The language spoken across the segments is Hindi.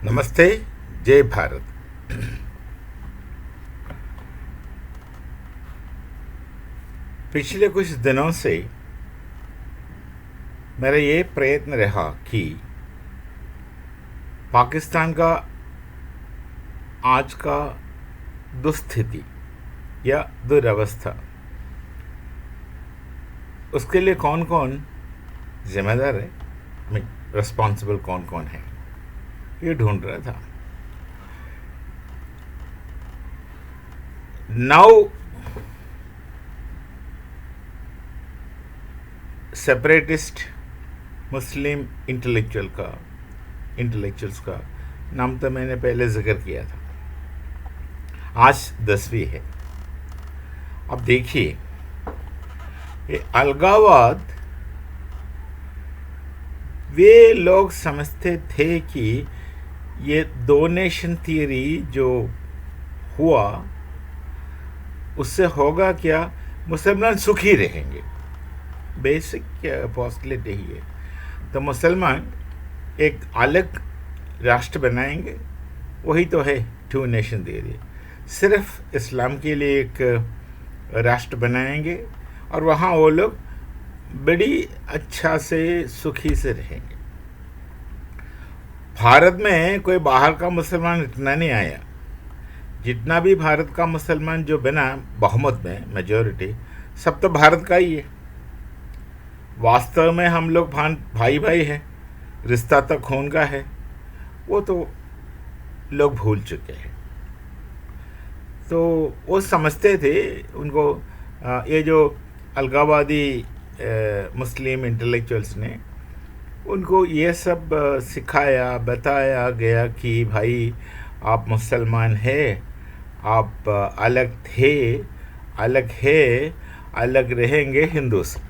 नमस्ते। जय भारत। पिछले कुछ दिनों से मेरा ये प्रयत्न रहा कि पाकिस्तान का आज का दुस्थिति या दुरवस्था, उसके लिए कौन कौन जिम्मेदार है, रिस्पॉन्सिबल कौन कौन है, ये ढूंढ रहा था। नाउ सेपरेटिस्ट मुस्लिम इंटेलेक्चुअल्स का नाम तो मैंने पहले जिक्र किया था। आज 10वीं है। अब देखिए, ये अलगाववाद, वे लोग समझते थे कि ये दो नेशन थियरी जो हुआ उससे होगा क्या, मुसलमान सुखी रहेंगे। बेसिक पोस्टुलेट यही है। तो मुसलमान एक अलग राष्ट्र बनाएंगे, वही तो है टू नेशन थियरी। सिर्फ इस्लाम के लिए एक राष्ट्र बनाएंगे और वहाँ वो लोग बड़ी अच्छा से सुखी से रहेंगे। भारत में कोई बाहर का मुसलमान इतना नहीं आया। जितना भी भारत का मुसलमान जो बना, बहुमत में मेजॉरिटी सब तो भारत का ही है। वास्तव में हम लोग भाई भाई हैं, रिश्ता तो खून का है, वो तो लोग भूल चुके हैं। तो वो समझते थे, उनको ये जो अलगाववादी मुस्लिम इंटेलेक्चुअल्स ने उनको ये सब सिखाया, बताया गया कि भाई आप मुसलमान हैं, आप अलग थे, अलग है, अलग रहेंगे हिंदू से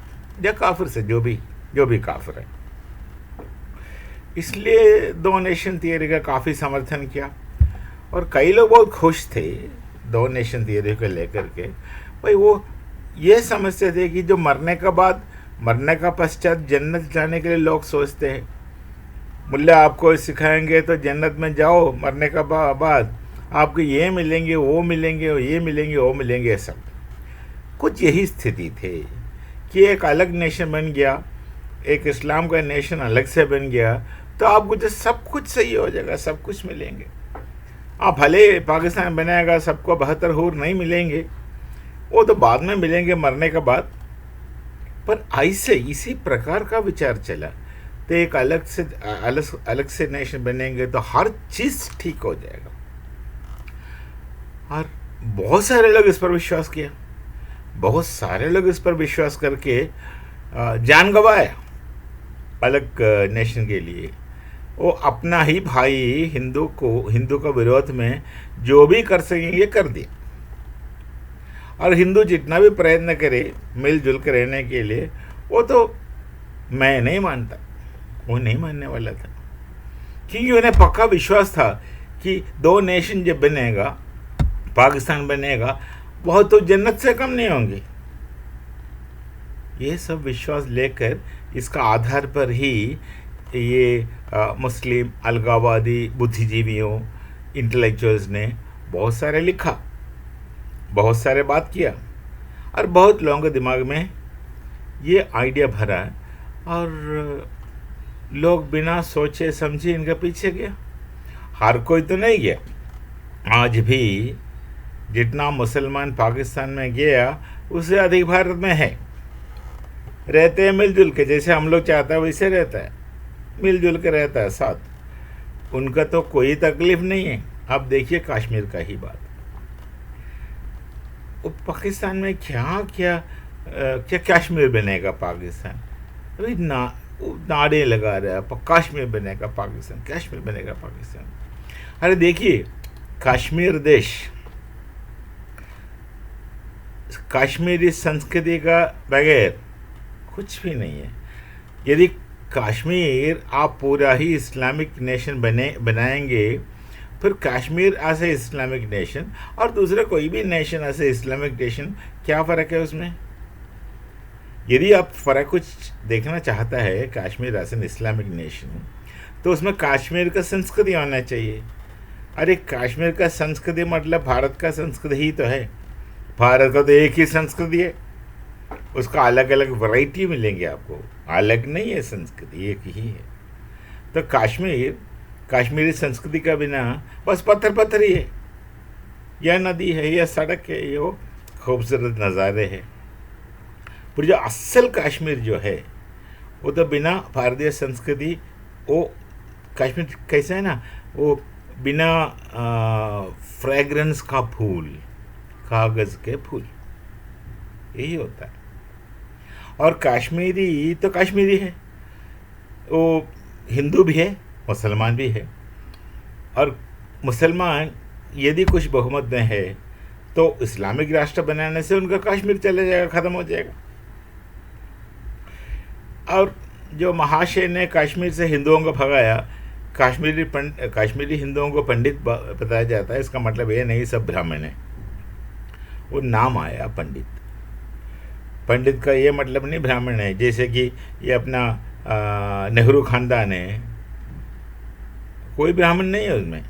या काफिर से, जो भी काफिर है। इसलिए दो नेशन थियरी का काफ़ी समर्थन किया और कई लोग बहुत खुश थे दो नेशन थियरी को लेकर के। भाई वो ये समझते थे कि जो मरने का पश्चात जन्नत जाने के लिए लोग सोचते हैं, मुल्ला आपको सिखाएंगे तो जन्नत में जाओ, मरने का बाद आपको ये मिलेंगे, वो मिलेंगे, ये मिलेंगे, वो मिलेंगे। सब कुछ यही स्थिति थे कि एक अलग नेशन बन गया, एक इस्लाम का नेशन अलग से बन गया, तो आपको जो सब कुछ सही हो जाएगा, सब कुछ मिलेंगे। आप भले पाकिस्तान बनाएगा, सबको 72 हूर नहीं मिलेंगे, वो तो बाद में मिलेंगे मरने के बाद। पर ऐसे इसी प्रकार का विचार चला तो एक अलग से नेशन बनेंगे तो हर चीज़ ठीक हो जाएगा। और बहुत सारे लोग इस पर विश्वास किया, बहुत सारे लोग इस पर विश्वास करके जान गंवाए अलग नेशन के लिए। वो अपना ही भाई हिंदू का विरोध में जो भी कर सकेंगे कर दिया। और हिंदू जितना भी प्रयत्न करे मिलजुल कर रहने के लिए, वो तो मैं नहीं मानता, वो नहीं मानने वाला था, क्योंकि उन्हें पक्का विश्वास था कि दो नेशन जब बनेगा, पाकिस्तान बनेगा, वह तो जन्नत से कम नहीं होंगे। ये सब विश्वास लेकर इसका आधार पर ही ये मुस्लिम अलगाववादी बुद्धिजीवियों इंटेलेक्चुअल्स ने बहुत सारे लिखा, बहुत सारे बात किया और बहुत लोगों के दिमाग में ये आइडिया भरा और लोग बिना सोचे समझे इनके पीछे गया। हर कोई तो नहीं गया। आज भी जितना मुसलमान पाकिस्तान में गया उससे अधिक भारत में है, रहते हैं मिलजुल के, जैसे हम लोग चाहते हैं वैसे रहता है, मिलजुल के रहता है साथ। उनका तो कोई तकलीफ नहीं है। अब देखिए कश्मीर का ही बात, वो पाकिस्तान में क्या कश्मीर बनेगा पाकिस्तान, अभी नारे लगा रहा है कश्मीर बनेगा पाकिस्तान, कश्मीर बनेगा पाकिस्तान। अरे देखिए, कश्मीर देश कश्मीरी संस्कृति का बगैर कुछ भी नहीं है। यदि कश्मीर आप पूरा ही इस्लामिक नेशन बनाएंगे, फिर Kashmir as a Islamic nation और दूसरा कोई भी nation as a Islamic nation, क्या फ़र्क है उसमें? यदि आप फ़र्क कुछ देखना चाहता है Kashmir as an Islamic nation, तो उसमें कश्मीर का संस्कृति होना चाहिए। अरे कश्मीर का संस्कृति मतलब भारत का संस्कृति ही तो है। भारत का तो एक ही संस्कृति है, उसका अलग अलग वैरायटी मिलेंगे आपको, अलग नहीं है, संस्कृति एक ही है। तो कश्मीर, कश्मीरी संस्कृति का बिना बस पत्थर पत्थर ही है, यह नदी है, यह सड़क है, ये वो खूबसूरत नज़ारे हैं। पर जो असल कश्मीर जो है वो तो बिना भारतीय संस्कृति, वो कश्मीर कैसा है ना, वो बिना फ्रेग्रेंस का फूल, कागज़ के फूल, यही होता है। और कश्मीरी तो कश्मीरी है, वो हिंदू भी है, मुसलमान भी है। और मुसलमान यदि कुछ बहुमत में है तो इस्लामिक राष्ट्र बनाने से उनका कश्मीर चले जाएगा, ख़त्म हो जाएगा। और जो महाशय ने कश्मीर से हिंदुओं को भगाया, कश्मीरी हिंदुओं को पंडित बताया जाता है, इसका मतलब ये नहीं सब ब्राह्मण है, वो नाम आया पंडित। पंडित का ये मतलब नहीं ब्राह्मण है, जैसे कि ये अपना नेहरू खानदान है, कोई ब्राह्मण नहीं है उसमें।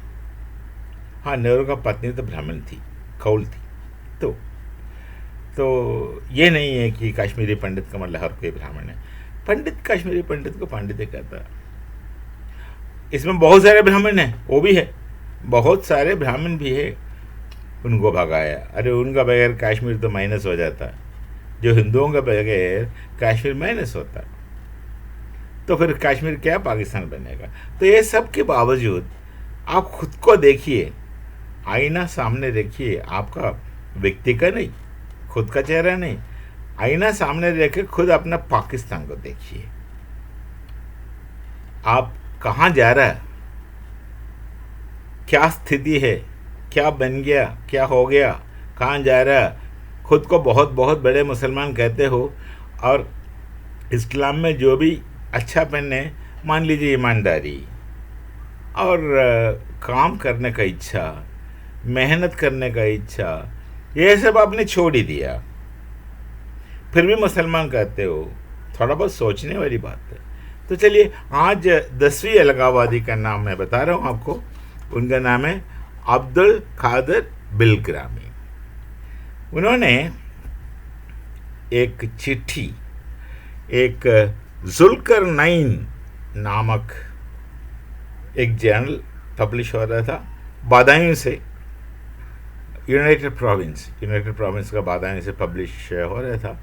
हाँ, नेहरू का पत्नी तो ब्राह्मण थी, कौल थी। तो ये नहीं है कि कश्मीरी पंडित का मतलब हर कोई ब्राह्मण है। पंडित कश्मीरी पंडित को पंडित ही कहता है। इसमें बहुत सारे ब्राह्मण हैं, वो भी है, बहुत सारे ब्राह्मण भी है, उनको भगाया। अरे उनका बगैर कश्मीर तो माइनस हो जाता है, जो हिंदुओं का बगैर कश्मीर माइनस होता है, तो फिर कश्मीर क्या पाकिस्तान बनेगा। तो ये सब के बावजूद आप खुद को देखिए, आईना सामने देखिए, आपका व्यक्ति का नहीं, खुद का चेहरा नहीं, आईना सामने रखे खुद अपना पाकिस्तान को देखिए। आप कहाँ जा रहा है, क्या स्थिति है, क्या बन गया, क्या हो गया, कहाँ जा रहा है। खुद को बहुत बहुत बड़े मुसलमान कहते हो, और इस्लाम में जो भी अच्छा पहने, मान लीजिए ईमानदारी और काम करने का इच्छा, मेहनत करने का इच्छा, ये सब आपने छोड़ ही दिया, फिर भी मुसलमान कहते हो। थोड़ा बहुत सोचने वाली बात है। तो चलिए, आज 10वीं अलगाववादी का नाम मैं बता रहा हूँ आपको। उनका नाम है अब्दुल कादिर बिलग्रामी। उन्होंने एक चिट्ठी, एक जुल्करनैन नामक एक जर्नल पब्लिश हो रहा था बादायूं से, यूनाइटेड प्रोविंस का बादायूं से पब्लिश हो रहा था।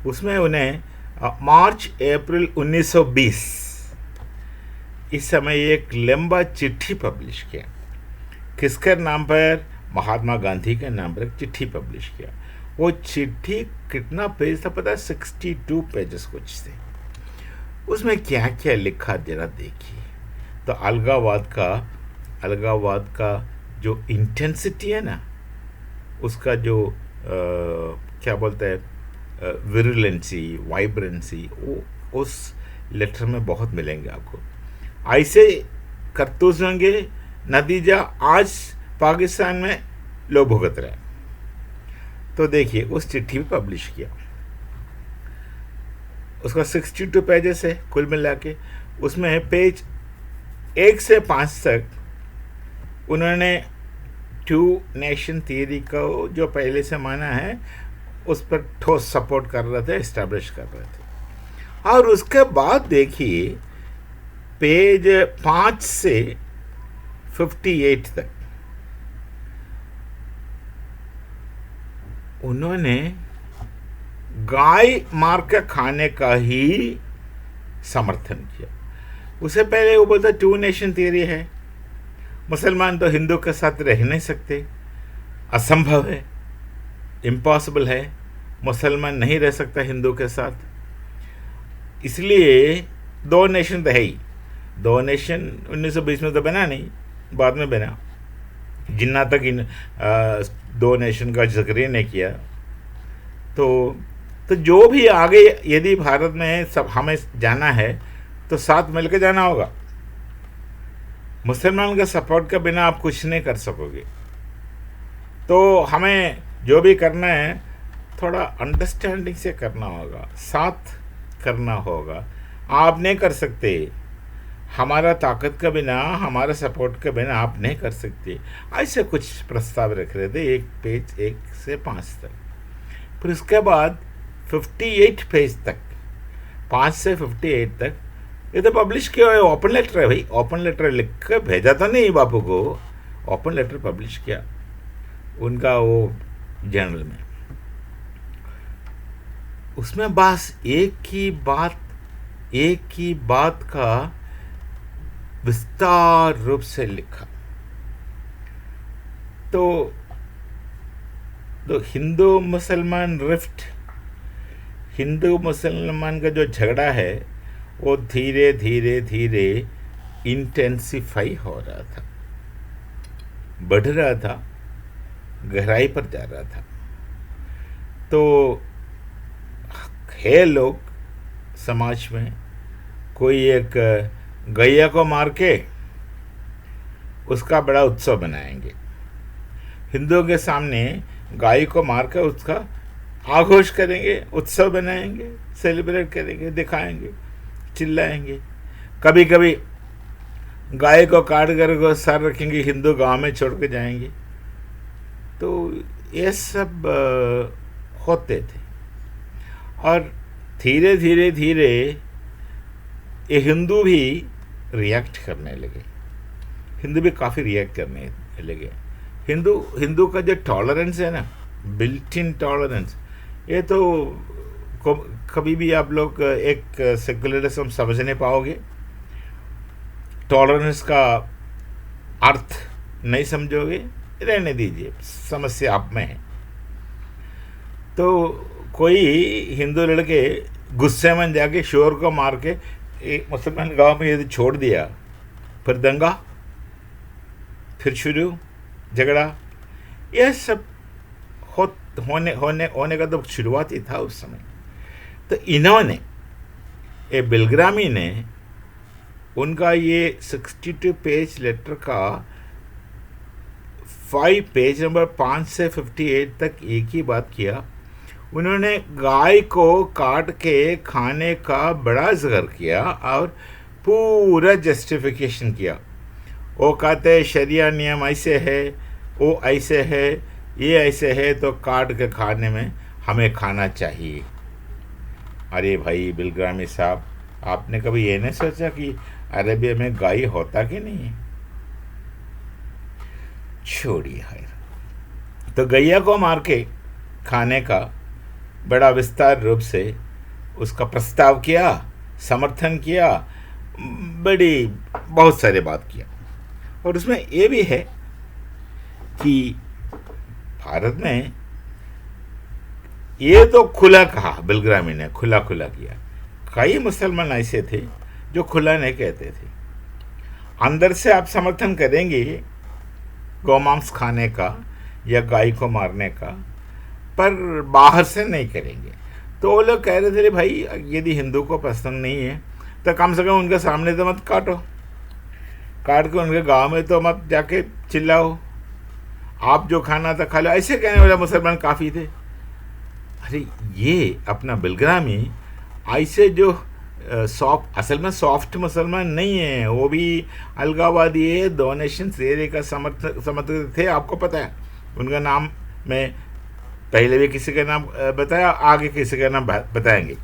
उसमें उन्हें मार्च अप्रैल 1920 इस समय एक लंबा चिट्ठी पब्लिश किया। किसके नाम पर? महात्मा गांधी के नाम पर एक चिट्ठी पब्लिश किया। वो चिट्ठी कितना पेज था पता है? 62 पेजेस कुछ थे। उसमें क्या क्या लिखा जरा देखिए। तो अलगाववाद का जो इंटेंसिटी है ना, उसका जो क्या बोलते हैं, विरुलेंसी, वाइब्रेंसी, वो उस लेटर में बहुत मिलेंगे आपको। ऐसे करतूत होंगे, नतीजा आज पाकिस्तान में लोग भुगत रहे हैं। तो देखिए, उस चिट्ठी में पब्लिश किया, उसका 62 पेजेस है कुल मिला के। उसमें पेज 1 से 5 तक उन्होंने 2 नेशन थियरी को जो पहले से माना है उस पर ठोस सपोर्ट कर रहे थे, इस्टेब्लिश कर रहे थे। और उसके बाद देखिए पेज 5 से 58 तक उन्होंने गाय मार के खाने का ही समर्थन किया। उससे पहले वो बोलता 2 नेशन थियरी है, मुसलमान तो हिंदू के साथ रह नहीं सकते, असंभव है, इम्पॉसिबल है, मुसलमान नहीं रह सकता हिंदू के साथ। इसलिए 2 नेशन तो है ही। 2 नेशन 1920 में तो बना नहीं, बाद में बना। जिन्ना तक इन 2 नेशन का जिक्र नहीं किया। तो जो भी आगे यदि भारत में सब हमें जाना है तो साथ मिलकर जाना होगा। मुसलमान का सपोर्ट के बिना आप कुछ नहीं कर सकोगे। तो हमें जो भी करना है थोड़ा अंडरस्टैंडिंग से करना होगा, साथ करना होगा। आप नहीं कर सकते, हमारा ताकत के बिना, हमारा सपोर्ट के बिना आप नहीं कर सकते। ऐसे कुछ प्रस्ताव रख रहे थे, एक पेज 1 से 5 तक। फिर उसके बाद 58 पेज तक, 5 से 58 तक, ये तो पब्लिश किया है, ओपन लेटर है भाई। ओपन लेटर लिख कर भेजा था नहीं बापू को, ओपन लेटर पब्लिश किया उनका वो जर्नल में। उसमें बस एक ही बात का विस्तार रूप से लिखा। तो हिंदू मुसलमान रिफ्ट, हिंदू मुसलमान का जो झगड़ा है वो धीरे धीरे धीरे इंटेंसिफाई हो रहा था, बढ़ रहा था, गहराई पर जा रहा था। तो है लोग समाज में, कोई एक गैया को मार के उसका बड़ा उत्सव बनाएंगे, हिंदुओं के सामने गाय को मारकर उसका आघोष करेंगे, उत्सव बनाएंगे, सेलिब्रेट करेंगे, दिखाएंगे, चिल्लाएंगे। कभी कभी गाय को काट कर सर रखेंगे, हिंदू गांव में छोड़ के जाएंगे। तो ये सब होते थे। और धीरे धीरे धीरे ये हिंदू भी रिएक्ट करने लगे, हिंदू भी काफ़ी रिएक्ट करने लगे। हिंदू का जो टॉलरेंस है ना, बिल्ट इन टॉलरेंस, ये तो कभी भी आप लोग एक सेकुलरिज्म समझ नहीं पाओगे। टॉलरेंस का अर्थ नहीं समझोगे, रहने दीजिए, समस्या आप में है। तो कोई हिंदू लड़के गुस्से में जाके शोर को मार के एक मुसलमान गांव में यदि छोड़ दिया, फिर दंगा, फिर शुरू झगड़ा, यह सब होने का तो शुरुआत ही था उस समय। तो इन्होंने, ये बिलग्रामी ने, उनका ये 62 पेज लेटर का 5 नंबर 5 से 58 तक एक ही बात किया। उन्होंने गाय को काट के खाने का बड़ा जिक्र किया और पूरा जस्टिफिकेशन किया। वो कहते शरिया नियम ऐसे है, वो ऐसे है, ये ऐसे है, तो काट के खाने में हमें खाना चाहिए। अरे भाई बिलग्रामी साहब, आपने कभी ये नहीं सोचा कि अरेबिया में गाय होता कि नहीं है? छोड़िए है। तो गैया को मार के खाने का बड़ा विस्तार रूप से उसका प्रस्ताव किया, समर्थन किया, बहुत सारे बात किया। और उसमें ये भी है कि भारत में ये तो खुला कहा, बिलग्रामी ने खुला किया। कई मुसलमान ऐसे थे जो खुला नहीं कहते थे, अंदर से आप समर्थन करेंगे गौमांस खाने का या गाय को मारने का, पर बाहर से नहीं करेंगे। तो वो लोग कह रहे थे भाई यदि हिंदू को पसंद नहीं है तो कम से कम उनके सामने तो मत काटो, काट के उनके गांव में तो मत जाके चिल्लाओ, आप जो खाना था खा लो, ऐसे कहने वाले मुसलमान काफ़ी थे। अरे ये अपना बिलग्रामी ऐसे जो असल में सॉफ्ट मुसलमान नहीं है, वो भी अलगावादी है, डोनेशन एरिया का समर्थक थे। आपको पता है उनका नाम, मैं पहले भी किसी का नाम बताया, आगे किसी का नाम बताएंगे।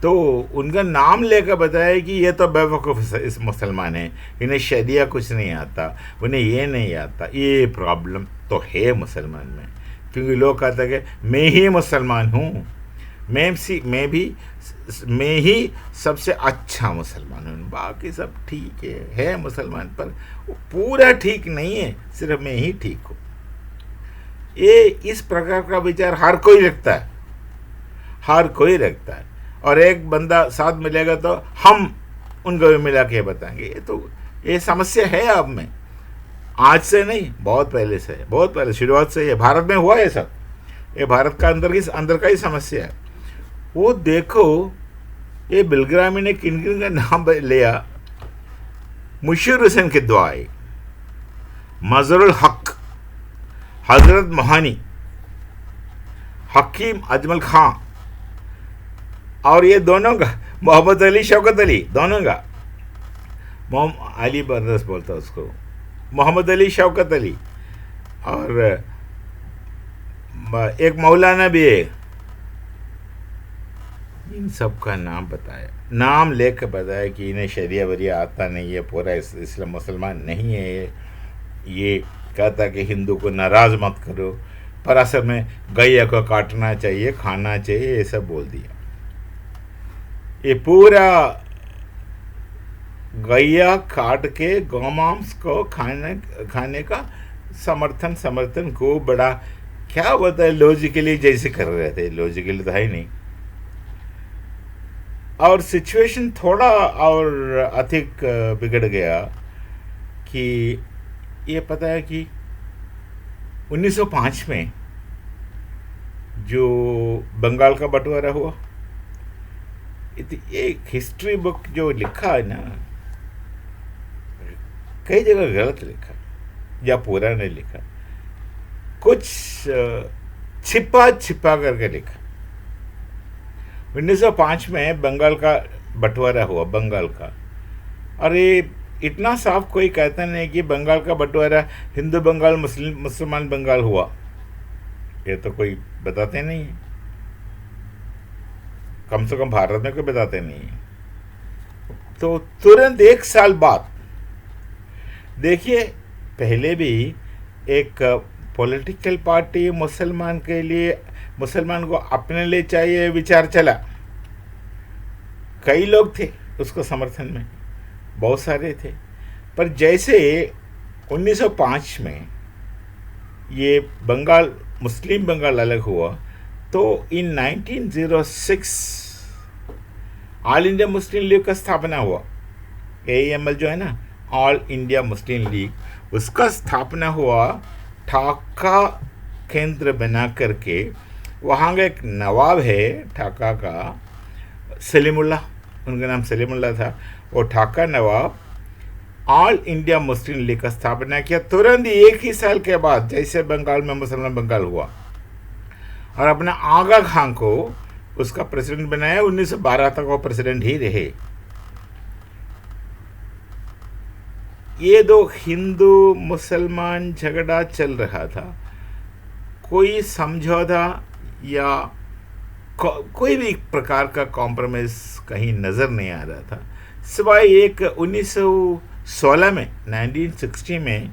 तो उनका नाम लेकर बताया कि ये तो बेवकूफ़ इस मुसलमान है, इन्हें शरिया कुछ नहीं आता, उन्हें ये नहीं आता। ये प्रॉब्लम तो है मुसलमान में, क्योंकि लोग कहते हैं कि मैं ही मुसलमान हूँ, मैं ही सबसे अच्छा मुसलमान हूँ, बाकी सब ठीक है मुसलमान, पर पूरा ठीक नहीं है, सिर्फ मैं ही ठीक हूँ। ये इस प्रकार का विचार हर कोई रखता है, हर कोई रखता है। और एक बंदा साथ मिलेगा तो हम उनको भी मिला के बताएंगे। ये समस्या है आप में, आज से नहीं, बहुत पहले से, बहुत पहले शुरुआत से ये भारत में हुआ है सब। ये भारत का अंदर का ही समस्या है। वो देखो ये बिलग्रामी ने किन किन का नाम लिया, मुशीर हुसैन के दुआई, मजरुल हक, हजरत मोहानी, हकीम अजमल खां, और ये दोनों का मोहम्मद अली शौकत अली, दोनों का, मोहम्मद अली ब्रदर्स बोलता उसको, मोहम्मद अली शौकत अली, और एक मौलाना भी है। इन सब का नाम बताया, नाम लेकर बताया कि इन्हें शरिया वरिया आता नहीं है, पूरा इस्लाम मुसलमान नहीं है, ये कहता कि हिंदू को नाराज़ मत करो, पर असल में गैया को काटना चाहिए, खाना चाहिए, ये सब बोल दिया। ये पूरा गैया काट के गौमांस को खाने का समर्थन को बड़ा क्या बोलता है, लॉजिकली जैसे कर रहे थे, लॉजिकली तो है ही नहीं। और सिचुएशन थोड़ा और अधिक बिगड़ गया कि ये पता है कि 1905 में जो बंगाल का बंटवारा हुआ, एक हिस्ट्री बुक जो लिखा है ना, कई जगह गलत लिखा या पूरा नहीं लिखा, कुछ छिपा करके लिखा। 1905 में बंगाल का बंटवारा हुआ, बंगाल का। और ये इतना साफ कोई कहता नहीं कि बंगाल का बंटवारा हिंदू बंगाल मुसलमान बंगाल हुआ, ये तो कोई बताते नहीं है, कम से कम भारत में कोई बताते नहीं है। तो तुरंत 1 साल बाद देखिए, पहले भी एक पॉलिटिकल पार्टी मुसलमान के लिए, मुसलमान को अपने लिए चाहिए विचार चला, कई लोग थे उसको समर्थन में, बहुत सारे थे। पर जैसे 1905 में ये बंगाल, मुस्लिम बंगाल अलग हुआ, तो इन 1906 ऑल इंडिया मुस्लिम लीग का स्थापना हुआ। AIML जो है ना, ऑल इंडिया मुस्लिम लीग, उसका स्थापना हुआ ढाका केंद्र बना करके। वहाँ का एक नवाब है ढाका का, सलीमुल्लाह, उनका नाम सलीमुल्लाह था। वो ढाका नवाब ऑल इंडिया मुस्लिम लीग का स्थापना किया तुरंत 1 ही साल के बाद, जैसे बंगाल में मुसलमान बंगाल हुआ, और अपना आगा खान को उसका प्रेसिडेंट बनाया। 1912 तक वो प्रेसिडेंट ही रहे। ये दो हिंदू मुसलमान झगड़ा चल रहा था, कोई समझौता या कोई भी प्रकार का कॉम्प्रोमाइज कहीं नज़र नहीं आ रहा था, सिवाय एक 1916 में, 1960 में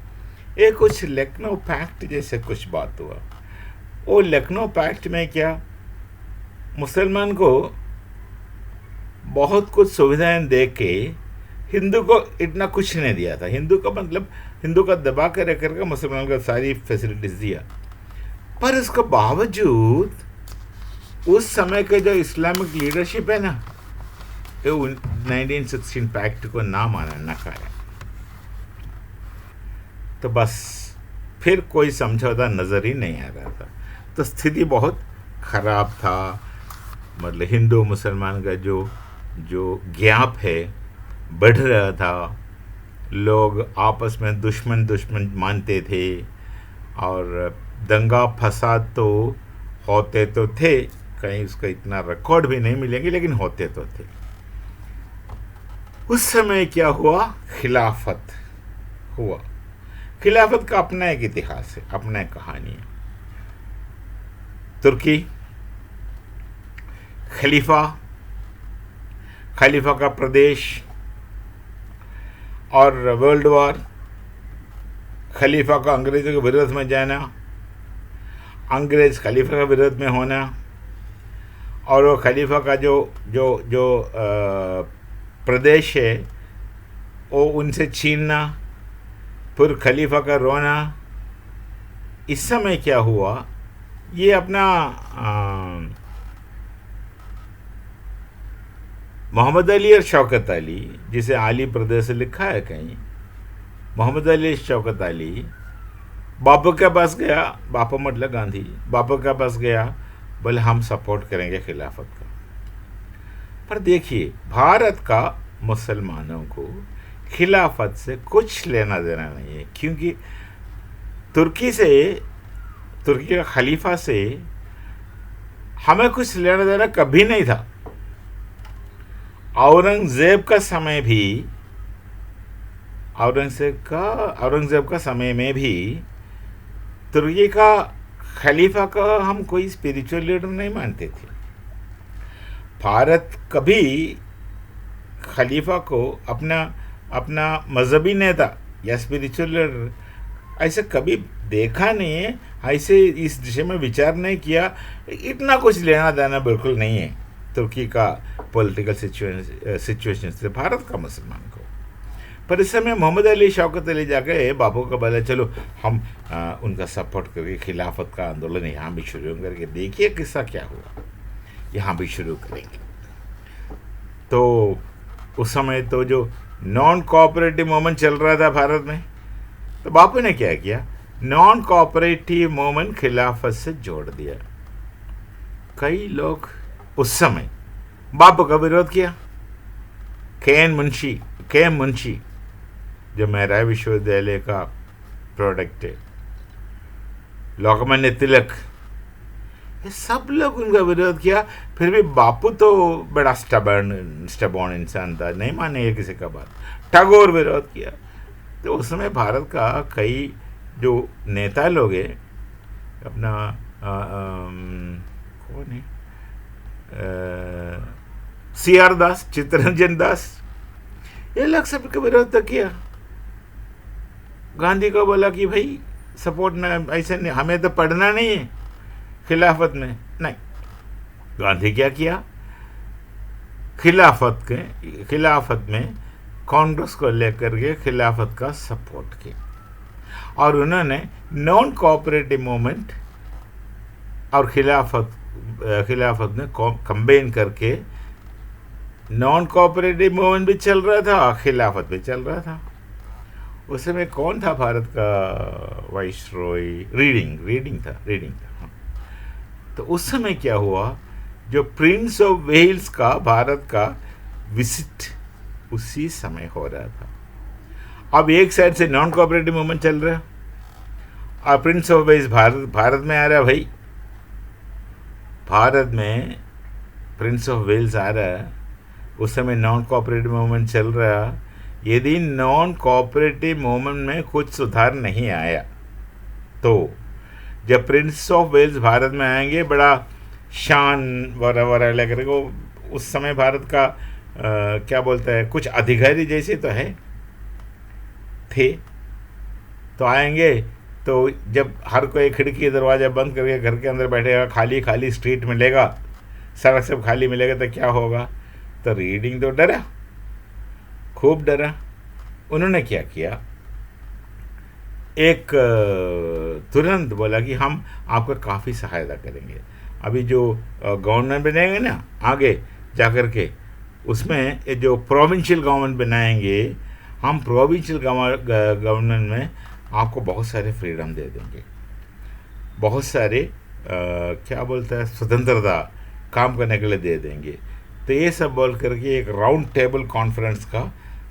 एक कुछ लखनऊ पैक्ट जैसे कुछ बात हुआ। वो लखनऊ पैक्ट में क्या, मुसलमान को बहुत कुछ सुविधाएं दे के हिंदू को इतना कुछ नहीं दिया था। हिंदू का मतलब, हिंदू का दबा कर रख करके मुसलमान को सारी फैसिलिटीज दिया। पर उसके बावजूद उस समय के जो इस्लामिक लीडरशिप है ना, ये 1916 पैक्ट को ना माना, नकारा। तो बस फिर कोई समझौता नज़र ही नहीं आ रहा था। तो स्थिति बहुत ख़राब था। मतलब हिंदू मुसलमान का जो गैप है बढ़ रहा था, लोग आपस में दुश्मन मानते थे, और दंगा फसाद तो होते तो थे, कहीं उसका इतना रिकॉर्ड भी नहीं मिलेंगे, लेकिन होते तो थे। उस समय क्या हुआ, खिलाफत हुआ। खिलाफत का अपना एक इतिहास है, अपना एक कहानी है। तुर्की, खलीफा का प्रदेश, और वर्ल्ड वॉर, खलीफा का अंग्रेज़ों के विरोध में जाना, अंग्रेज़ खलीफा के विरोध में होना, और वो खलीफा का जो प्रदेश है वो उनसे छीनना, फिर खलीफा का रोना। इस समय क्या हुआ, ये अपना मोहम्मद अली और शौकत अली, जिसे आली प्रदेश से लिखा है कहीं, मोहम्मद अली शौकत अली बापू के पास गया, बापू मतलब गांधी, बापू के पास गया, बोले हम सपोर्ट करेंगे खिलाफत का। पर देखिए, भारत का मुसलमानों को खिलाफत से कुछ लेना देना नहीं है, क्योंकि तुर्की का खलीफा से हमें कुछ लेना देना कभी नहीं था। औरंगजेब का समय भी, औरंगजेब का समय में भी तुर्की का खलीफा का हम कोई स्पिरिचुअल लीडर नहीं मानते थे। भारत कभी खलीफा को अपना अपना मजहबी नेता या स्पिरिचुअल लीडर ऐसे कभी देखा नहीं है, ऐसे इस दिशा में विचार नहीं किया। इतना कुछ लेना देना बिल्कुल नहीं है तुर्की का पॉलिटिकल सिचुएशन से भारत का मुसलमान को। पर इस समय मोहम्मद अली, शौकत अली जाके बापू का बोला चलो हम उनका सपोर्ट करके खिलाफत का आंदोलन यहाँ भी शुरू करके देखिए किस्सा क्या हुआ, यहाँ भी शुरू करेंगे। तो उस समय तो जो नॉन कोऑपरेटिव मूवमेंट चल रहा था भारत में, तो बापू ने क्या किया, नॉन कोऑपरेटिव मूवमेंट खिलाफत से जोड़ दिया। कई लोग उस समय बापू का विरोध किया। के एम मुंशी जो मेरा विश्वविद्यालय का प्रोडक्ट है, लोकमान्य तिलक, ये सब लोग उनका विरोध किया। फिर भी बापू तो बड़ा स्टबॉर्न इंसान था, नहीं मानेगा किसी का बात। टैगोर विरोध किया। तो उस समय भारत का कई जो नेता लोग हैं, अपना कौन है, CR दास, चित्तरंजन दास, ये लोग सबका विरोध तो किया। गांधी को बोला कि भाई सपोर्ट न, ऐसे नहीं, हमें तो पढ़ना नहीं है खिलाफत में। नहीं, गांधी क्या किया, खिलाफत में कांग्रेस को लेकर के खिलाफत का सपोर्ट किया और उन्होंने नॉन कोऑपरेटिव मूवमेंट और खिलाफत में कंबाइन करके नॉन कोऑपरेटिव मूवमेंट भी चल रहा था और खिलाफत भी चल रहा था। उस समय कौन था भारत का वाइसरॉय? रीडिंग था। हाँ। तो उस समय क्या हुआ, जो प्रिंस ऑफ वेल्स का भारत का विजिट उसी समय हो रहा था। अब एक साइड से नॉन कोऑपरेटिव मूवमेंट चल रहा है और प्रिंस ऑफ वेल्स भारत में आ रहा है। भाई भारत में प्रिंस ऑफ वेल्स आ रहा है, उस समय नॉन कोऑपरेटिव मूवमेंट चल रहा। यदि नॉन कोऑपरेटिव मूवमेंट में कुछ सुधार नहीं आया तो जब प्रिंस ऑफ वेल्स भारत में आएंगे, बड़ा शान वगैरह लेकर को, उस समय भारत का क्या बोलता है, कुछ अधिकारी जैसे तो थे, तो आएंगे। तो जब हर कोई खिड़की दरवाज़ा बंद करके घर के अंदर बैठेगा, खाली स्ट्रीट मिलेगा, सड़क सब खाली मिलेगा, तो क्या होगा? तो रीडिंग तो डरा, खूब डरा। उन्होंने क्या किया, एक तुरंत बोला कि हम आपको काफ़ी सहायता करेंगे। अभी जो गवर्नमेंट बनेंगे ना आगे जाकर के, उसमें जो प्रोविंशियल गवर्नमेंट बनाएंगे, हम प्रोविंशियल गवर्नमेंट में आपको बहुत सारे फ्रीडम दे देंगे, बहुत सारे क्या बोलता है, स्वतंत्रता काम करने के लिए दे देंगे। तो ये सब बोल करके एक राउंड टेबल कॉन्फ्रेंस का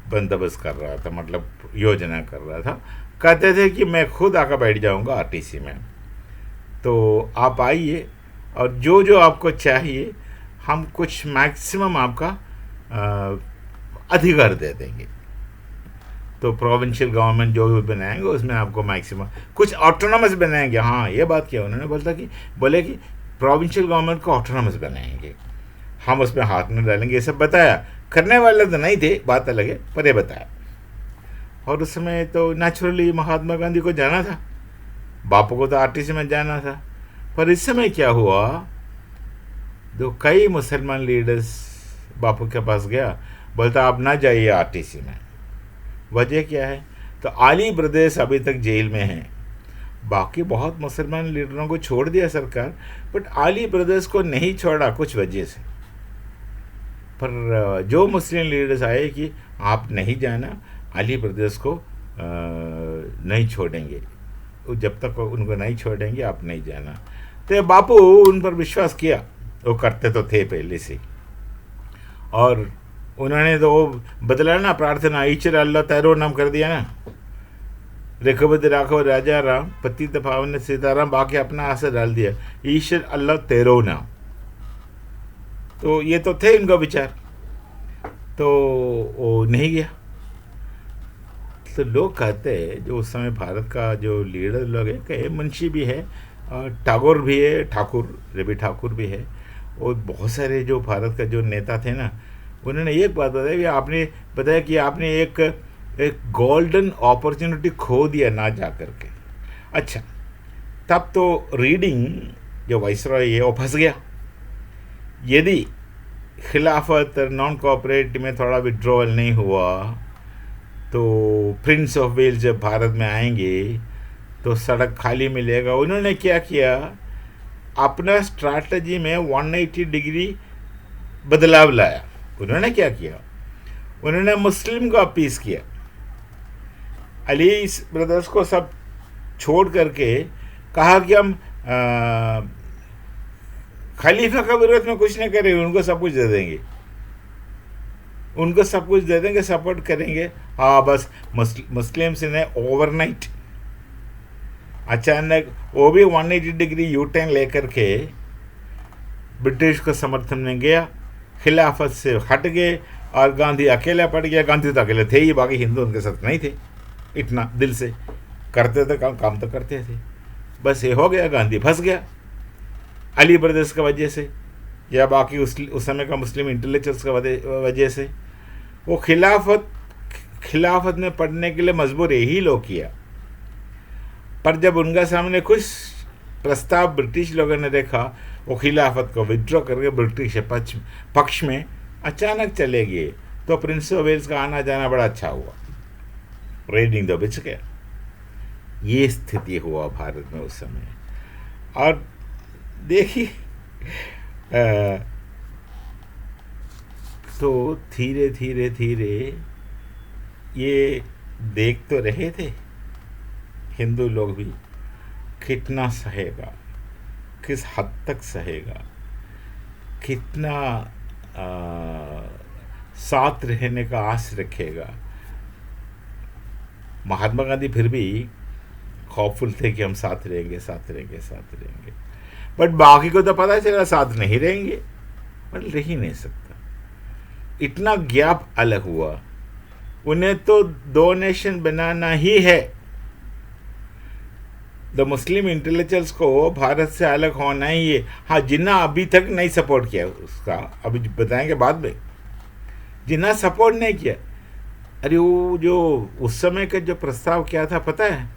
बंदोबस्त कर रहा था, मतलब योजना कर रहा था। कहते थे कि मैं खुद आकर बैठ जाऊंगा आरटीसी में, तो आप आइए और जो जो आपको चाहिए हम कुछ मैक्सिमम आपका अधिकार दे देंगे। तो प्रोविंशियल गवर्नमेंट जो भी बनाएंगे उसमें आपको मैक्सिमम कुछ ऑटोनॉमस बनाएंगे। हाँ, ये बात किया उन्होंने, बोले कि प्रोविंशियल गवर्नमेंट को ऑटोनॉमस बनाएंगे, हम उसमें हाथ नहीं डालेंगे। ये सब बताया, करने वाले तो नहीं थे, बात अलग है, पर ये बताया। और उस समय तो नेचुरली महात्मा गांधी को जाना था, बापू को तो आरटीसी में जाना था। पर इस समय क्या हुआ, तो कई मुसलमान लीडर्स बापू के पास गया, बोलता आप ना जाइए आरटीसी में। वजह क्या है, तो आली ब्रदर्स अभी तक जेल में हैं। बाकी बहुत मुसलमान लीडरों को छोड़ दिया सरकार, बट आली ब्रदर्स को नहीं छोड़ा कुछ वजह से। पर जो मुस्लिम लीडर्स आए कि आप नहीं जाना, अली ब्रदर्स को नहीं छोड़ेंगे, जब तक उनको नहीं छोड़ेंगे आप नहीं जाना। तो बापू उन पर विश्वास किया, वो करते तो थे पहले से, और उन्होंने तो वो बदला ना प्रार्थना, ईश्वर अल्लाह तैरो नाम कर दिया ना, रेखबद राघव राजा राम पतित पावन सीताराम, बाकी अपना आसर डाल दिया, ईश्वर अल्लाह तेरो नाम। तो ये तो थे इनका विचार, तो वो नहीं गया। तो लोग कहते हैं, जो उस समय भारत का जो लीडर लोग है, कहे मुंशी भी है, टागोर भी है, ठाकुर रवि ठाकुर भी है, और बहुत सारे जो भारत का जो नेता थे ना, उन्होंने एक बात बताया कि आपने बताया कि आपने एक एक गोल्डन अपॉर्चुनिटी खो दिया ना जा करके। अच्छा, तब तो रीडिंग जो वाइसरॉय है वो फंस गया। यदि खिलाफत नॉन कोऑपरेट में थोड़ा विड्रॉवल नहीं हुआ तो प्रिंस ऑफ वेल्स जब भारत में आएंगे तो सड़क खाली मिलेगा। उन्होंने क्या किया, अपना स्ट्रैटेजी में 180 डिग्री बदलाव लाया। उन्होंने क्या किया, उन्होंने मुस्लिम को अपीस किया, अली ब्रदर्स को सब छोड़ करके कहा कि हम खलीफा का विरोध में कुछ नहीं करेंगे, उनको सब कुछ दे देंगे, उनको सब कुछ दे देंगे, सपोर्ट करेंगे। हाँ, बस मुस्लिम्स ने ओवरनाइट अचानक वो भी 180 डिग्री यू टर्न लेकर के ब्रिटिश को समर्थन में गया, खिलाफत से हट गए, और गांधी अकेला पड़ गया। गांधी तो अकेले थे ही, बाकी हिंदू उनके साथ नहीं थे, इतना दिल से करते थे काम तो करते थे। बस ये हो गया, गांधी फंस गया अली ब्रदर्स की वजह से, या बाकी उस समय का मुस्लिम इंटेलेक्चुअल्स की वजह से। वो खिलाफत में पढ़ने के लिए मजबूर यही लोग किया। पर जब उनका सामने कुछ प्रस्ताव ब्रिटिश लोगों ने देखा, वो खिलाफत को विड्रॉ करके ब्रिटिश पक्ष में अचानक चले गए। तो प्रिंस ऑफ वेल्स का आना जाना बड़ा अच्छा हुआ, रीडिंग तो बच गया। ये स्थिति हुआ भारत में उस समय। और देखिए, तो धीरे धीरे धीरे ये देख तो रहे थे हिंदू लोग भी, कितना सहेगा, किस हद तक सहेगा, कितना साथ रहने का आस रखेगा। महात्मा गांधी फिर भी खौफुल थे कि हम साथ रहेंगे, साथ रहेंगे, साथ रहेंगे। बट बाकी को तो पता चला साथ नहीं रहेंगे, पर रह ही नहीं सकता, इतना गैप अलग हुआ। उन्हें तो 2 नेशन बनाना ही है। द मुस्लिम इंटेलेक्चुअल्स को भारत से अलग होना ही है। हाँ, जिन्ना अभी तक नहीं सपोर्ट किया उसका, अभी बताएंगे बाद में, जिन्ना सपोर्ट नहीं किया। अरे वो जो उस समय का जो प्रस्ताव क्या था पता है,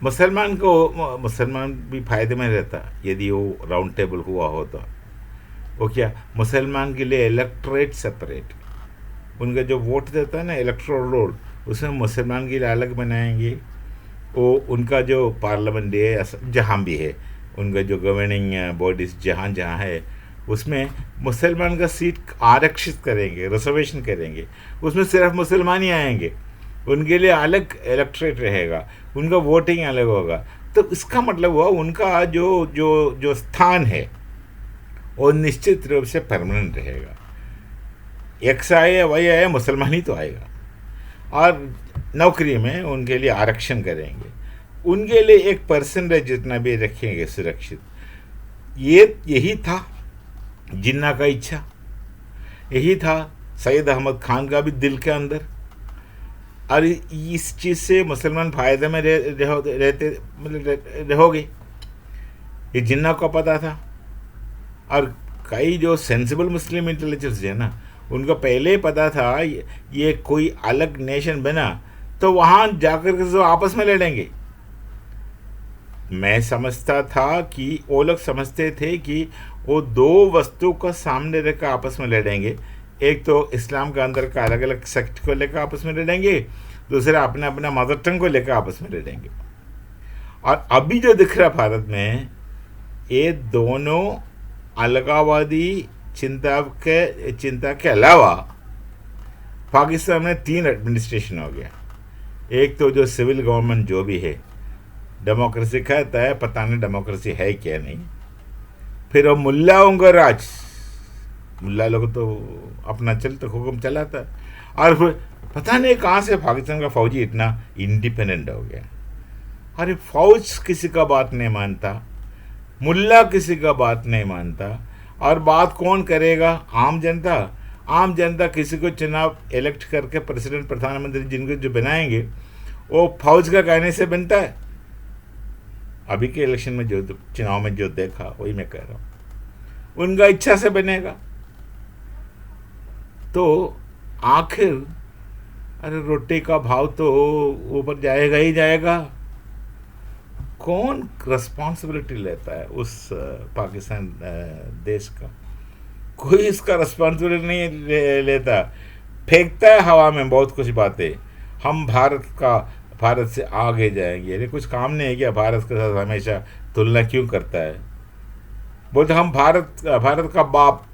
मुसलमान भी फायदे में रहता यदि वो राउंड टेबल हुआ होता। वो क्या, मुसलमान के लिए इलेक्टोरेट सेपरेट, उनका जो वोट देता है ना इलेक्टोरल रोल, उसमें मुसलमान के लिए अलग बनाएंगे। वो उनका जो पार्लियामेंट है जहाँ भी है, उनका जो गवर्निंग बॉडीज जहाँ जहाँ है, उसमें मुसलमान का सीट आरक्षित करेंगे, रिजर्वेशन करेंगे, उसमें सिर्फ मुसलमान ही आएंगे, उनके लिए अलग इलेक्टोरेट रहेगा, उनका वोटिंग अलग होगा। तो इसका मतलब हुआ उनका जो जो जो स्थान है वो निश्चित रूप से परमानेंट रहेगा। एक्स आए वही आए, मुसलमान ही तो आएगा। और नौकरी में उनके लिए आरक्षण करेंगे, उनके लिए एक परसेंटेज जितना भी रखेंगे सुरक्षित। यही था जिन्ना का इच्छा, यही था सैयद अहमद खान का भी दिल के अंदर। और इस चीज़ से मुसलमान फायदे में रहते मतलब रहोगे, ये जिन्ना को पता था। और कई जो सेंसिबल मुस्लिम इंटेलेक्चुअल्स है ना, उनको पहले ही पता था ये कोई अलग नेशन बना तो वहाँ जाकर के जो आपस में लड़ेंगे। मैं समझता था कि वो लोग समझते थे कि वो 2 वस्तु को सामने रखकर आपस में लड़ेंगे। एक तो इस्लाम के अंदर का अलग अलग सेक्ट को लेकर आपस में लड़ेंगे, दूसरा अपना अपना मदर टंग को लेकर आपस में लड़ेंगे। और अभी जो दिख रहा भारत में, ये दोनों अलगाववादी चिंता के अलावा पाकिस्तान में 3 एडमिनिस्ट्रेशन हो गया। एक तो जो सिविल गवर्नमेंट जो भी है, डेमोक्रेसी कहता है, पता नहीं डेमोक्रेसी है क्या नहीं। फिर वो मुल्लाओं का राज, मुल्ला लोग तो अपना चलते हुक्म चलाता। और फिर पता नहीं कहाँ से पाकिस्तान का फौजी इतना इंडिपेंडेंट हो गया। अरे फौज किसी का बात नहीं मानता, मुल्ला किसी का बात नहीं मानता, और बात कौन करेगा? आम जनता। आम जनता किसी को चुनाव इलेक्ट करके प्रेसिडेंट प्रधानमंत्री जिनको जो बनाएंगे वो फौज का कहने से बनता है? अभी के इलेक्शन में जो चुनाव में जो देखा वही मैं कह रहा हूँ, उनका इच्छा से बनेगा। तो आखिर अरे रोटी का भाव तो ऊपर जाएगा ही जाएगा। कौन रिस्पॉन्सिबिलिटी लेता है उस पाकिस्तान देश का? कोई इसका रिस्पॉन्सिबिलिटी नहीं लेता, फेंकता है हवा में बहुत कुछ बातें। हम भारत से आगे जाएंगे, अरे कुछ काम नहीं है क्या? भारत के साथ हमेशा तुलना क्यों करता है? बोलते हम भारत का बाप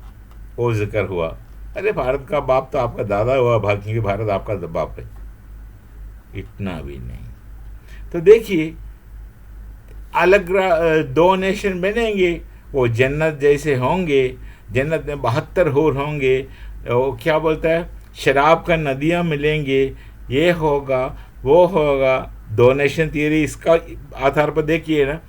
वो जिक्र हुआ। अरे भारत का बाप तो आपका दादा हुआ, क्योंकि भारत आपका बाप है, इतना भी नहीं। तो देखिए अलग दो नेशन बनेंगे, वो जन्नत जैसे होंगे। जन्नत में 72 हूर होंगे, वो क्या बोलता है, शराब का नदियाँ मिलेंगे, ये होगा वो होगा। दो नेशन थियरी इसका आधार पर देखिए ना,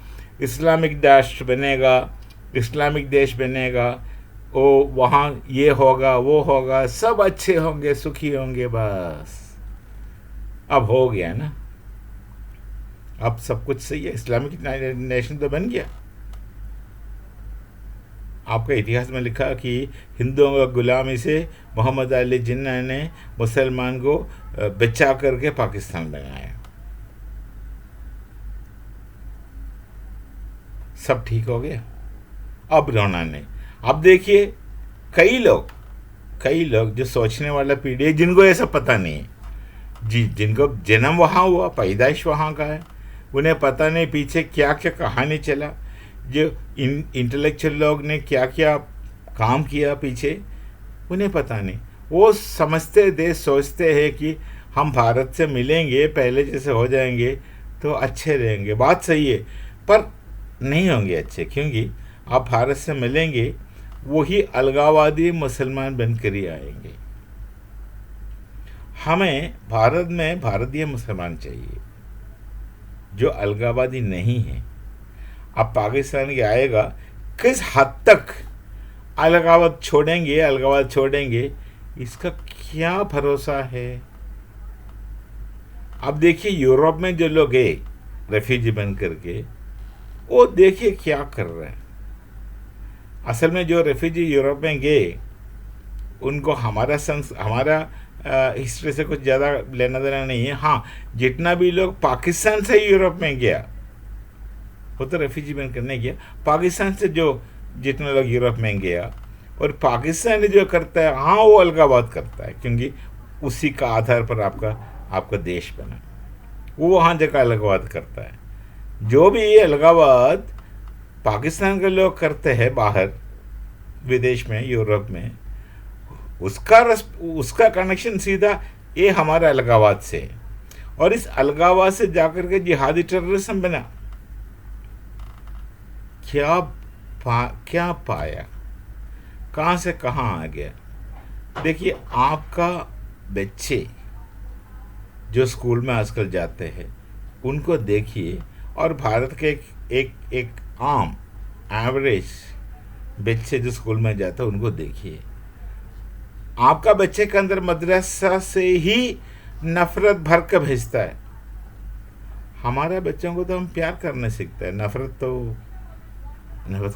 इस्लामिक राष्ट्र बनेगा, इस्लामिक देश बनेगा, वो वहाँ ये होगा वो होगा, सब अच्छे होंगे सुखी होंगे। बस अब हो गया ना, अब सब कुछ सही है, इस्लामिक नेशन तो बन गया। आपका इतिहास में लिखा कि हिंदुओं का गुलामी से मोहम्मद अली जिन्ना ने मुसलमान को बचा करके पाकिस्तान बनाया। सब ठीक हो गया, अब रोना नहीं। अब देखिए कई लोग जो सोचने वाला पीढ़ी है, जिनको ऐसा पता नहीं है जी, जिनको जन्म वहाँ हुआ, पैदाइश वहाँ का है, उन्हें पता नहीं पीछे क्या क्या कहानी चला, जो इंटेलेक्चुअल लोग ने क्या क्या काम किया पीछे, उन्हें पता नहीं। वो समझते थे, सोचते हैं कि हम भारत से मिलेंगे, पहले जैसे हो जाएंगे तो अच्छे रहेंगे। बात सही है, पर नहीं होंगे अच्छे, क्योंकि आप भारत से मिलेंगे वही अलगाववादी मुसलमान बनकर ही आएंगे। हमें भारत में भारतीय मुसलमान चाहिए जो अलगाववादी नहीं है। अब पाकिस्तान के आएगा, किस हद तक अलगाववाद छोड़ेंगे, इसका क्या भरोसा है? अब देखिए यूरोप में जो लोग गए रेफ्यूजी बन करके, वो देखिए क्या कर रहे हैं। असल में जो रेफ्यूजी यूरोप में गए उनको हमारा हिस्ट्री से कुछ ज़्यादा लेना देना नहीं है। हाँ, जितना भी लोग पाकिस्तान से यूरोप में गया वो तो रेफ्यूजी बन करने गया। पाकिस्तान से जो जितना लोग यूरोप में गया, और पाकिस्तान जो करता है, हाँ वो अलगाववाद करता है, क्योंकि उसी का आधार पर आपका देश बना, वो वहाँ जगह अलगाववाद करता है। जो भी ये अलगाववाद पाकिस्तान के लोग करते हैं बाहर विदेश में, यूरोप में, उसका कनेक्शन सीधा ये हमारा अलगाववाद से है। और इस अलगाववाद से जाकर के जिहादी टेररिज्म बना। क्या पाया, कहाँ से कहाँ आ गया? देखिए आपका बच्चे जो स्कूल में आजकल जाते हैं उनको देखिए, और भारत के एक आम एवरेज बच्चे जो स्कूल में जाते हैं उनको देखिए। आपका बच्चे के अंदर मदरसा से ही नफरत भर कर भेजता है। हमारे बच्चों को तो हम प्यार करने सीखते हैं, नफरत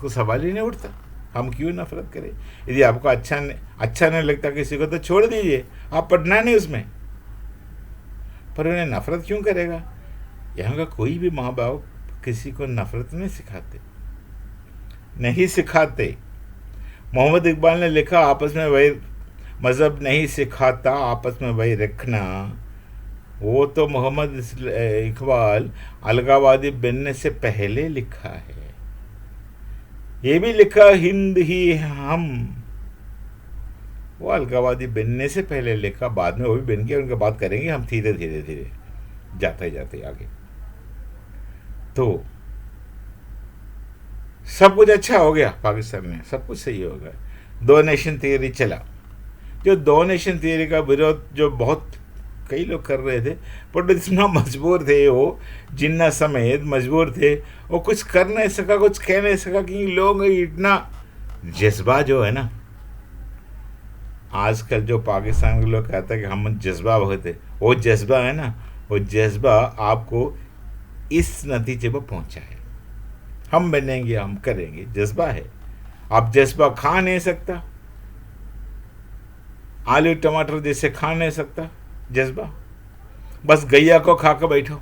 को सवाल ही नहीं उठता। हम क्यों नफरत करें? यदि आपको अच्छा नहीं लगता किसी को तो छोड़ दीजिए, आप पढ़ना नहीं उसमें, पर उन्हें नफरत क्यों करेगा? यहाँ का कोई भी माँ बाप किसी को नफरत नहीं सिखाते। मोहम्मद इकबाल ने लिखा, आपस में वही मज़हब नहीं सिखाता, आपस में वही रखना। वो तो मोहम्मद इकबाल अलगाववादी बनने से पहले लिखा है। ये भी लिखा हिंद ही हम, वो अलगाववादी बनने से पहले लिखा, बाद में वो भी बन गया। उनका बात करेंगे हम धीरे धीरे जाते आगे। तो सब कुछ अच्छा हो गया पाकिस्तान में, सब कुछ सही हो गया। दो नेशन थियरी चला। जो दो नेशन थियरी का विरोध जो बहुत कई लोग कर रहे थे, बट इतना मजबूर थे, वो जिन्ना समेत मजबूर थे, वो कुछ कर नहीं सका, कुछ कह नहीं सका, कि लोग इतना जज्बा जो है ना, आजकल जो पाकिस्तान के लोग कहते हैं कि हम जज्बा बहुत है, वो जज्बा है ना, वो जज्बा आपको इस नतीजे पर पहुंचाए, हम बनेंगे, हम करेंगे, जज्बा है। आप जज्बा खा नहीं सकता, आलू टमाटर जैसे खा नहीं सकता जज्बा, बस गैया को खा कर बैठो,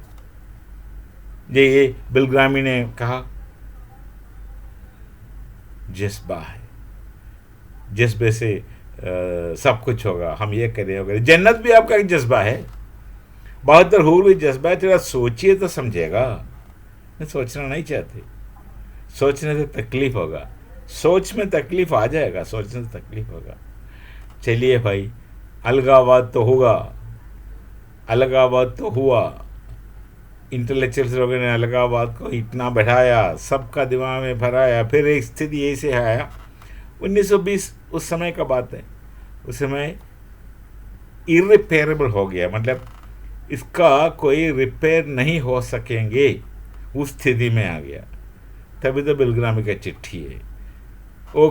ये बिलग्रामी ने कहा। जज्बा है, जज्बे से सब कुछ होगा, हम ये करें वगैरह। जन्नत भी आपका एक जज्बा है, बहत्तर हूर भी जज्बा है। तेरा सोचिए तो समझेगा, सोचना नहीं चाहते, सोचने से तकलीफ होगा, सोच में तकलीफ आ जाएगा, सोचने से तकलीफ होगा। चलिए भाई, अलगावाद तो होगा, अलगावाद तो हुआ, इंटेलेक्चुअल्स लोगों ने अलगावाद को इतना बढ़ाया, सबका दिमाग में भराया, फिर एक स्थिति ऐसे आया 1920, उस समय का बात है, उस समय इरिपेरेबल हो गया, मतलब इसका कोई रिपेयर नहीं हो सकेंगे, उस स्थिति में आ गया। तभी तो बिलग्रामी का चिट्ठी है, वो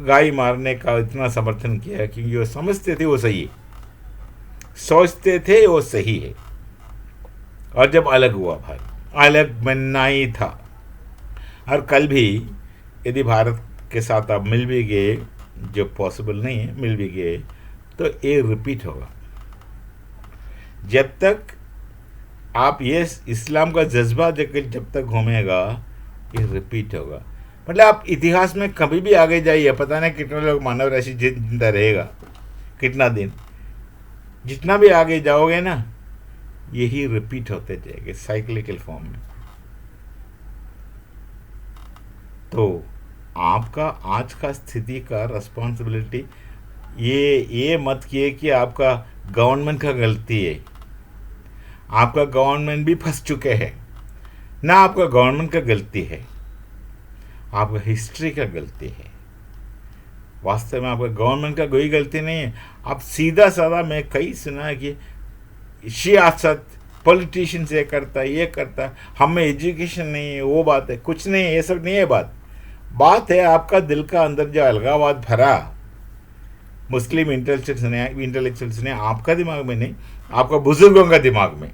गाय मारने का इतना समर्थन किया क्योंकि वो समझते थे वो सही है, सोचते थे वो सही है। और जब अलग हुआ भाई, अलग बनना ही था। और कल भी यदि भारत के साथ आप मिल भी गए, जो पॉसिबल नहीं है, मिल भी गए, तो ये रिपीट होगा। जब तक आप ये इस्लाम का जज्बा जब तक घूमेगा, ये रिपीट होगा। मतलब आप इतिहास में कभी भी आगे जाइए, पता नहीं कितने लोग मानव राशि जिंदा रहेगा, कितना दिन, जितना भी आगे जाओगे ना, यही रिपीट होते जाएंगे साइक्लिकल फॉर्म में। तो आपका आज का स्थिति का रिस्पॉन्सिबिलिटी ये मत किए कि आपका गवर्नमेंट का गलती है, आपका गवर्नमेंट भी फंस चुके हैं ना, आपका गवर्नमेंट का गलती है, आपका हिस्ट्री का गलती है। वास्तव में आपका गवर्नमेंट का कोई गलती नहीं है। आप सीधा साधा, मैं कई सुना है कि सियासत पॉलिटिशियन से करता है, ये करता है, हमें एजुकेशन नहीं है, वो बात है, कुछ नहीं है, ये सब नहीं है। बात है आपका दिल का अंदर जो अलगावाद भरा मुस्लिम इंटेलेक्चुअल्स ने आपका दिमाग में नहीं, आपका बुजुर्गों का दिमाग में,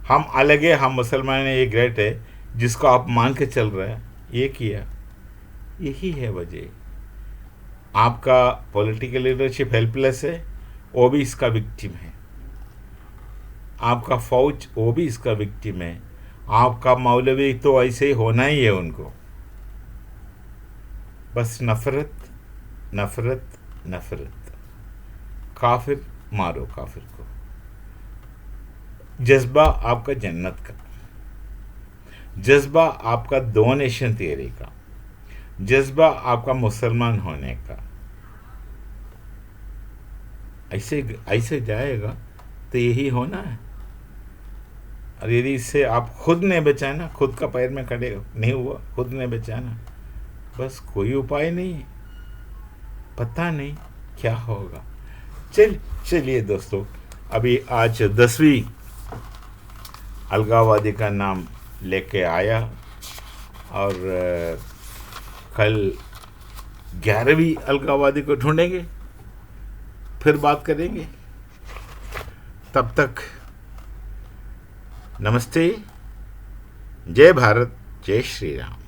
हम अलग है, हम मुसलमान हैं, ये ग्रेट है, जिसको आप मान के चल रहे हैं, ये किया, यही है वजह। आपका पॉलिटिकल लीडरशिप हेल्पलेस है, वो भी इसका विक्टिम है। आपका फौज, वो भी इसका विक्टिम है। आपका मौलवी तो ऐसे ही होना ही है, उनको बस नफरत नफरत नफरत, काफिर मारो काफिर को। जज्बा आपका जन्नत का, जज्बा आपका दो नेशन थियरी का, जज्बा आपका मुसलमान होने का, ऐसे ऐसे जाएगा तो यही होना है। और यदि इससे आप खुद ने बचाना, खुद का पैर में खड़े नहीं हुआ, खुद ने बचाना, बस कोई उपाय नहीं है, पता नहीं क्या होगा। चलिए दोस्तों, अभी आज 10वीं अलगाववादी का नाम लेके आया, और कल 11वीं अलगाववादी को ढूंढेंगे, फिर बात करेंगे। तब तक नमस्ते, जय भारत, जय श्री राम।